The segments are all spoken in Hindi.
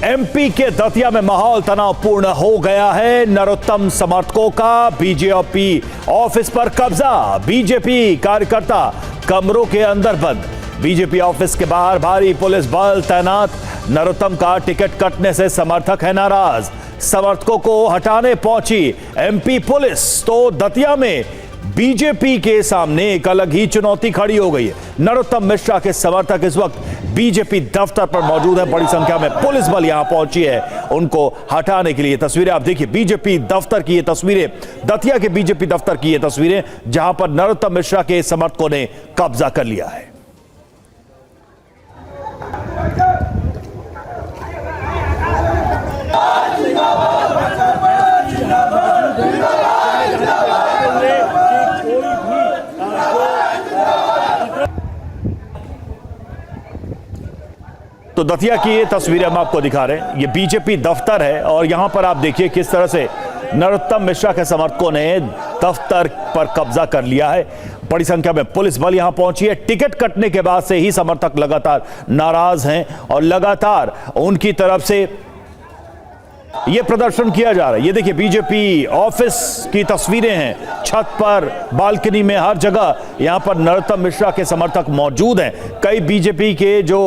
एमपी के दतिया में माहौल तनावपूर्ण हो गया है। नरोत्तम समर्थकों का बीजेपी ऑफिस पर कब्जा। बीजेपी कार्यकर्ता कमरों के अंदर बंद। बीजेपी ऑफिस के बाहर भारी पुलिस बल तैनात। नरोत्तम का टिकट कटने से समर्थक है नाराज। समर्थकों को हटाने पहुंची एमपी पुलिस तो दतिया में बीजेपी के सामने एक अलग ही चुनौती खड़ी हो गई है। नरोत्तम मिश्रा के समर्थक इस वक्त बीजेपी दफ्तर पर मौजूद है। बड़ी संख्या में पुलिस बल यहां पहुंची है उनको हटाने के लिए। तस्वीरें आप देखिए, बीजेपी दफ्तर की ये तस्वीरें, दतिया के बीजेपी दफ्तर की ये तस्वीरें जहां पर नरोत्तम मिश्रा के समर्थकों ने कब्जा कर लिया है। तो दतिया की ये तस्वीरें हम आपको दिखा रहे हैं। ये बीजेपी दफ्तर है और यहां पर आप देखिए किस तरह से नरोत्तम मिश्रा के समर्थकों ने दफ्तर पर कब्जा कर लिया है। बड़ी संख्या में पुलिस बल यहां पहुंची है। टिकट कटने के बाद से ही समर्थक लगातार नाराज हैं और लगातार उनकी तरफ से यह प्रदर्शन किया जा रहा है। ये देखिए बीजेपी ऑफिस की तस्वीरें हैं। छत पर, बालकनी में, हर जगह यहां पर नरोत्तम मिश्रा के समर्थक मौजूद हैं। कई बीजेपी के जो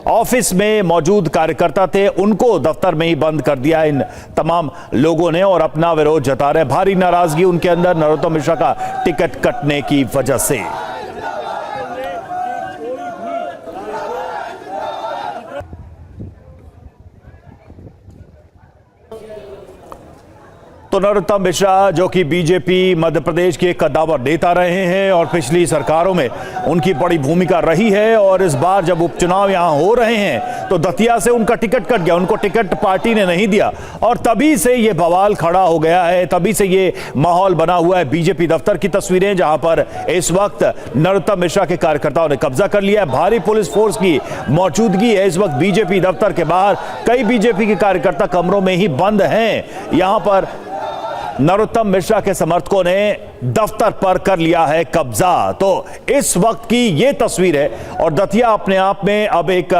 ऑफिस में मौजूद कार्यकर्ता थे उनको दफ्तर में ही बंद कर दिया इन तमाम लोगों ने और अपना विरोध जता रहे। भारी नाराजगी उनके अंदर नरोत्तम मिश्रा का टिकट कटने की वजह से। तो नरोत्तम मिश्रा जो कि बीजेपी मध्य प्रदेश के कद्दावर नेता रहे हैं और पिछली सरकारों में उनकी बड़ी भूमिका रही है और इस बार जब उपचुनाव यहां हो रहे हैं तो दतिया से उनका टिकट कट गया। उनको टिकट पार्टी ने नहीं दिया और तभी से ये बवाल खड़ा हो गया है। तभी से ये माहौल बना हुआ है। बीजेपी दफ्तर की तस्वीरें जहां पर इस वक्त नरोत्तम मिश्रा के कार्यकर्ताओं ने कब्जा कर लिया है। भारी पुलिस फोर्स की मौजूदगी है इस वक्त बीजेपी दफ्तर के बाहर। कई बीजेपी के कार्यकर्ता कमरों में ही बंद हैं। यहां पर नरोत्तम मिश्रा के समर्थकों ने दफ्तर पर कर लिया है कब्जा। तो इस वक्त की यह तस्वीर है और दतिया अपने आप में अब एक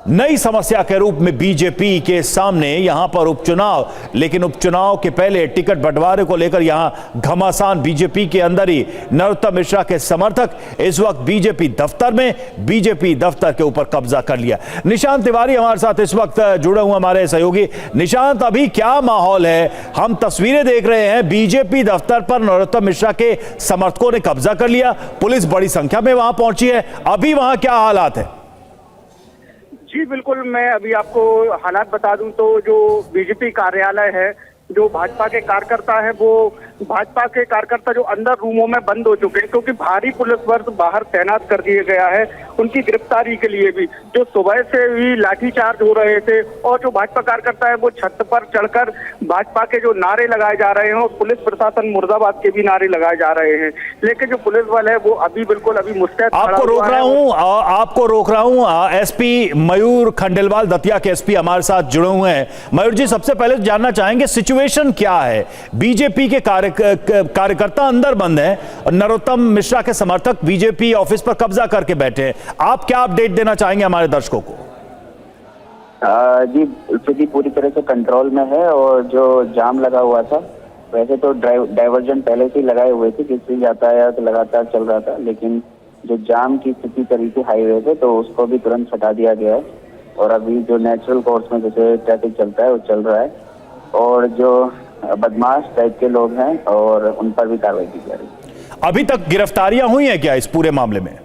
नई समस्या के रूप में बीजेपी के सामने। यहां पर उपचुनाव, लेकिन उपचुनाव के पहले टिकट बंटवारे को लेकर यहां घमासान बीजेपी के अंदर ही। नरोत्तम मिश्रा के समर्थक इस वक्त बीजेपी दफ्तर में, बीजेपी दफ्तर के ऊपर कब्जा कर लिया। निशांत तिवारी हमारे साथ इस वक्त जुड़े हुए, हमारे सहयोगी। निशांत, अभी क्या माहौल है? हम तस्वीरें देख रहे हैं, बीजेपी दफ्तर पर नरोत्तम मिश्रा के समर्थकों ने कब्जा कर लिया। पुलिस बड़ी संख्या में वहां पहुंची है। अभी वहां क्या हालात है? जी बिल्कुल, मैं अभी आपको हालात बता दूं तो जो बीजेपी कार्यालय है, जो भाजपा के कार्यकर्ता है, वो भाजपा के कार्यकर्ता जो अंदर रूमों में बंद हो चुके हैं क्योंकि भारी पुलिस बल बाहर तैनात कर दिया गया है उनकी गिरफ्तारी के लिए भी। जो सुबह से ही लाठीचार्ज हो रहे थे और जो भाजपा कार्यकर्ता है वो छत पर चढ़कर भाजपा के जो नारे लगाए जा रहे हैं और पुलिस प्रशासन मुर्दाबाद के भी नारे लगाए जा रहे हैं। लेकिन जो पुलिस बल है वो अभी बिल्कुल अभी मुस्तैद। आपको रोक रहा हूं एसपी मयूर खंडेलवाल, दतिया के एसपी हमारे साथ जुड़े हुए हैं। मयूर जी, सबसे पहले जानना चाहेंगे सिचुएशन क्या है? बीजेपी के कार्यकर्ता अंदर बंद हैं और नरोत्तम मिश्रा के समर्थक बीजेपी ऑफिस पर कब्जा करके बैठे हैं। आप क्या अपडेट देना चाहेंगे हमारे दर्शकों को? जी, स्थिति पूरी तरह से कंट्रोल में है और जो जाम लगा हुआ था, वैसे तो डाइवर्जन पहले से ही लगाए हुए थे जिससे यातायात लगातार चल रहा था, लेकिन जो जाम की स्थिति करी थी हाईवे पे तो उसको भी तुरंत हटा दिया गया है और अभी जो नेचुरल कोर्स में जैसे ट्रैफिक चलता है वो चल रहा है और जो बदमाश टाइप के लोग हैं और उन पर भी कार्रवाई की जा रही है। अभी तक गिरफ्तारियां हुई हैं क्या इस पूरे मामले में?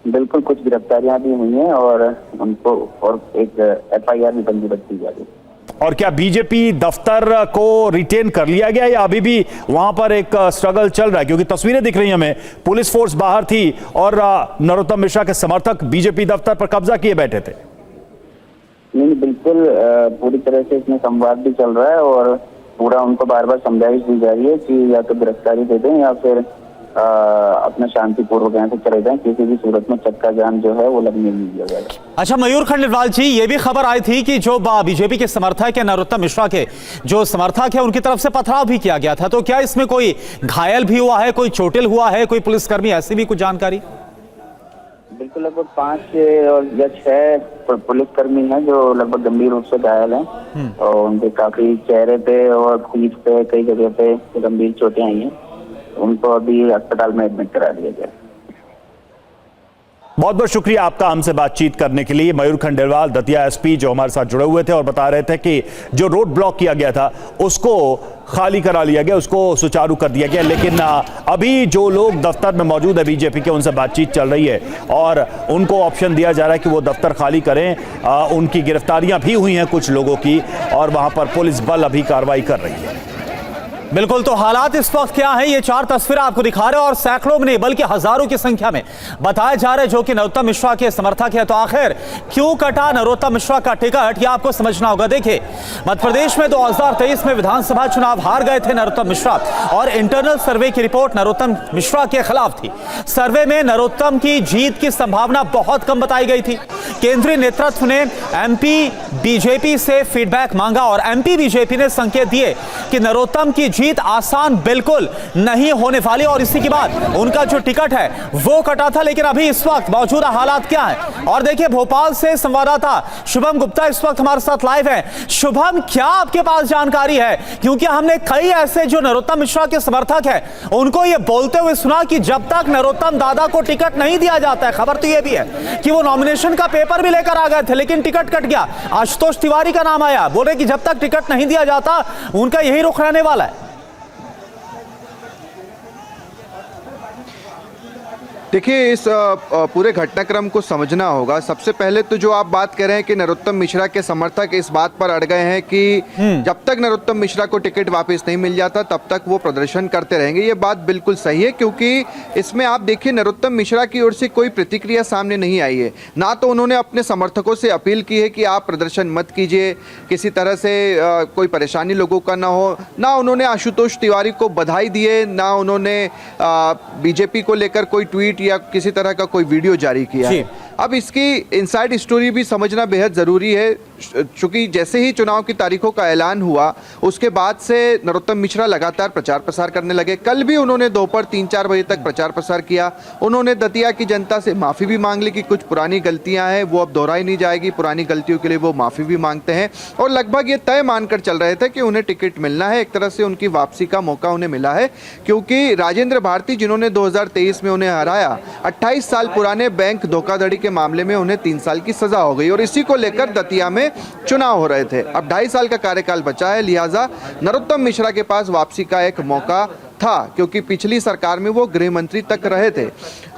बिल्कुल, कुछ गिरफ्तारियां भी हुई हैं और उनको और एक FIR भी पंजीबद्ध की जा रही है। और क्या बीजेपी दफ्तर को रिटेन कर लिया गया या अभी भी वहां पर एक स्ट्रगल चल रहा है? क्योंकि तस्वीरें दिख रही हैं हमें, पुलिस फोर्स बाहर थी और नरोत्तम मिश्रा के समर्थक बीजेपी दफ्तर पर कब्जा किए बैठे थे। नहीं, बिल्कुल पूरी तरह से इसमें संवाद भी चल रहा है और पूरा उनको बार बार समझाइश दी जा रही है कि या तो गिरफ्तारी दे दें या फिर अपना शांतिपूर्वक यहाँ से चले जाएं। किसी भी सूरत में चक्का जाम जो है वो लगने नहीं दिया जाएगा। अच्छा मयूर खंडेलवाल जी, ये भी खबर आई थी कि जो बीजेपी के समर्थक है, नरोत्तम मिश्रा के जो समर्थक है, उनकी तरफ से पथराव भी किया गया था। तो क्या इसमें कोई घायल भी हुआ है, कोई चोटिल हुआ है, कोई पुलिसकर्मी, ऐसी भी कुछ जानकारी? बिल्कुल लगभग 5 और या 6 पुलिसकर्मी हैं जो लगभग गंभीर रूप से घायल हैं और उनके काफी चेहरे पे और पीठ पे कई जगह पे गंभीर चोटें आई हैं। उनको अभी अस्पताल में एडमिट करा दिया गया। बहुत बहुत शुक्रिया आपका हमसे बातचीत करने के लिए। मयूर खंडेलवाल दतिया एसपी जो हमारे साथ जुड़े हुए थे और बता रहे थे कि जो रोड ब्लॉक किया गया था उसको खाली करा लिया गया, उसको सुचारू कर दिया गया, लेकिन अभी जो लोग दफ्तर में मौजूद है बीजेपी के उनसे बातचीत चल रही है और उनको ऑप्शन दिया जा रहा है कि वो दफ्तर खाली करें। उनकी गिरफ्तारियां भी हुई हैं कुछ लोगों की और वहां पर पुलिस बल अभी कार्रवाई कर रही है। बिल्कुल, तो हालात इस वक्त क्या है ये 4 तस्वीरें आपको दिखा रहे हैं और सैकड़ों में नहीं बल्कि हजारों की संख्या में बताए जा रहे हैं जो कि नरोत्तम मिश्रा के समर्थक है। तो आखिर क्यों कटा नरोत्तम मिश्रा का टिकट, ये आपको समझना होगा। देखिए, मध्य प्रदेश में 2023 में विधानसभा चुनाव हार गए थे नरोत्तम मिश्रा और इंटरनल सर्वे की रिपोर्ट नरोत्तम मिश्रा के खिलाफ थी। सर्वे में नरोत्तम की जीत की संभावना बहुत कम बताई गई थी। केंद्रीय नेतृत्व ने एमपी बीजेपी से फीडबैक मांगा और एमपी बीजेपी ने संकेत दिए कि नरोत्तम की जीत आसान बिल्कुल नहीं होने वाली और इसी के बाद उनका जो टिकट है वो कटा था। लेकिन अभी इस वक्त मौजूदा हालात क्या है, और देखिए भोपाल से संवाददाता शुभम गुप्ता इस वक्त हमारे साथ लाइव है। शुभम, क्या आपके पास जानकारी है, क्योंकि हमने कई ऐसे जो नरोत्तम मिश्रा के समर्थक है उनको ये बोलते हुए सुना कि जब तक नरोत्तम दादा को टिकट नहीं दिया जाता है, खबर तो ये भी है कि वो नॉमिनेशन का पेपर भी लेकर आ गए थे लेकिन टिकट कट गया। आशुतोष तिवारी का नाम आया, बोल रहे कि जब तक टिकट नहीं दिया जाता उनका यही रुख रहने वाला है। देखिए, इस पूरे घटनाक्रम को समझना होगा। सबसे पहले तो जो आप बात कर रहे हैं कि नरोत्तम मिश्रा के समर्थक इस बात पर अड़ गए हैं कि जब तक नरोत्तम मिश्रा को टिकट वापस नहीं मिल जाता तब तक वो प्रदर्शन करते रहेंगे। ये बात बिल्कुल सही है, क्योंकि इसमें आप देखिए नरोत्तम मिश्रा की ओर से कोई प्रतिक्रिया सामने नहीं आई है। ना तो उन्होंने अपने समर्थकों से अपील की है कि आप प्रदर्शन मत कीजिए, किसी तरह से कोई परेशानी लोगों का ना हो, ना उन्होंने आशुतोष तिवारी को बधाई दी है, ना उन्होंने बीजेपी को लेकर कोई ट्वीट या किसी तरह का कोई वीडियो जारी किया है। अब इसकी इनसाइड स्टोरी भी समझना बेहद ज़रूरी है, चूंकि जैसे ही चुनाव की तारीखों का ऐलान हुआ उसके बाद से नरोत्तम मिश्रा लगातार प्रचार प्रसार करने लगे। कल भी उन्होंने दोपहर 3-4 बजे तक प्रचार प्रसार किया। उन्होंने दतिया की जनता से माफ़ी भी मांग ली कि कुछ पुरानी गलतियां हैं वो अब दोहराई नहीं जाएगी, पुरानी गलतियों के लिए वो माफ़ी भी मांगते हैं और लगभग ये तय मानकर चल रहे थे कि उन्हें टिकट मिलना है। एक तरह से उनकी वापसी का मौका उन्हें मिला है, क्योंकि राजेंद्र भारती जिन्होंने 2023 में उन्हें हराया, 28 साल पुराने बैंक धोखाधड़ी के मामले में उन्हें 3 साल की सजा हो गई और इसी को लेकर दतिया में चुनाव हो रहे थे। अब 2.5 साल का कार्यकाल बचा है, लिहाजा नरोत्तम मिश्रा के पास वापसी का एक मौका था, क्योंकि पिछली सरकार में वो गृह मंत्री तक रहे थे।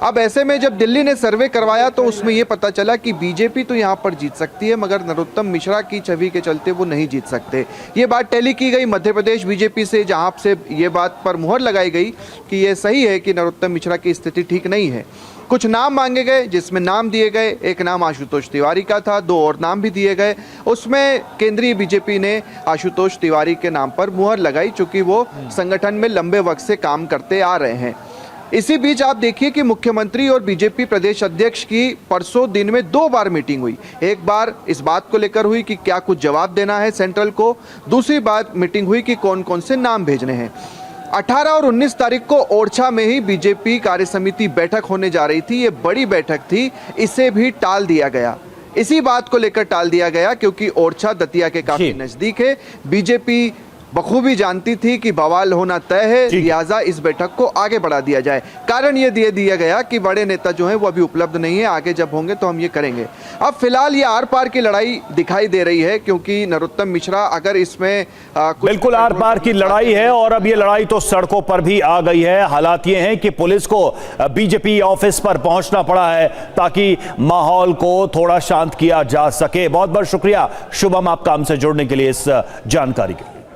अब ऐसे में जब दिल्ली ने सर्वे करवाया तो उसमें ये पता चला कि बीजेपी तो यहाँ पर जीत सकती है मगर नरोत्तम मिश्रा की छवि के चलते वो नहीं जीत सकते। ये बात टैली की गई मध्य प्रदेश बीजेपी से, जहाँ से ये बात पर मुहर लगाई गई कि ये सही है कि नरोत्तम मिश्रा की स्थिति ठीक नहीं है। कुछ नाम मांगे गए जिसमें नाम दिए गए, एक नाम आशुतोष तिवारी का था, 2 और नाम भी दिए गए। उसमें केंद्रीय बीजेपी ने आशुतोष तिवारी के नाम पर मुहर लगाई, चूंकि वो संगठन में लंबे वक्त से काम करते आ रहे हैं। इसी बीच आप देखिए कि मुख्यमंत्री और बीजेपी प्रदेश अध्यक्ष की परसों दिन में 2 बार मीटिंग हुई। एक बार इस बात को लेकर हुई कि क्या कुछ जवाब देना है सेंट्रल को, दूसरी बार मीटिंग हुई कि कौन कौन से नाम भेजने हैं। 18 और 19 तारीख को ओरछा में ही बीजेपी कार्यसमिति बैठक होने जा रही थी। ये बड़ी बैठक थी, इसे भी टाल दिया गया। इसी बात को लेकर टाल दिया गया क्योंकि ओरछा दतिया के काफी नजदीक है। बीजेपी बखूबी जानती थी कि बवाल होना तय है, लिहाजा इस बैठक को आगे बढ़ा दिया जाए। कारण ये दिया गया कि बड़े नेता जो हैं वो अभी उपलब्ध नहीं है, आगे जब होंगे तो हम ये करेंगे। अब फिलहाल ये आर पार की लड़ाई दिखाई दे रही है, क्योंकि नरोत्तम मिश्रा अगर इसमें बिल्कुल आर पार की लड़ाई है और अब ये लड़ाई तो सड़कों पर भी आ गई है। हालात ये हैं कि पुलिस को बीजेपी ऑफिस पर पहुंचना पड़ा है ताकि माहौल को थोड़ा शांत किया जा सके। बहुत बहुत शुक्रिया शुभम आपका हमसे जुड़ने के लिए इस जानकारी के लिए।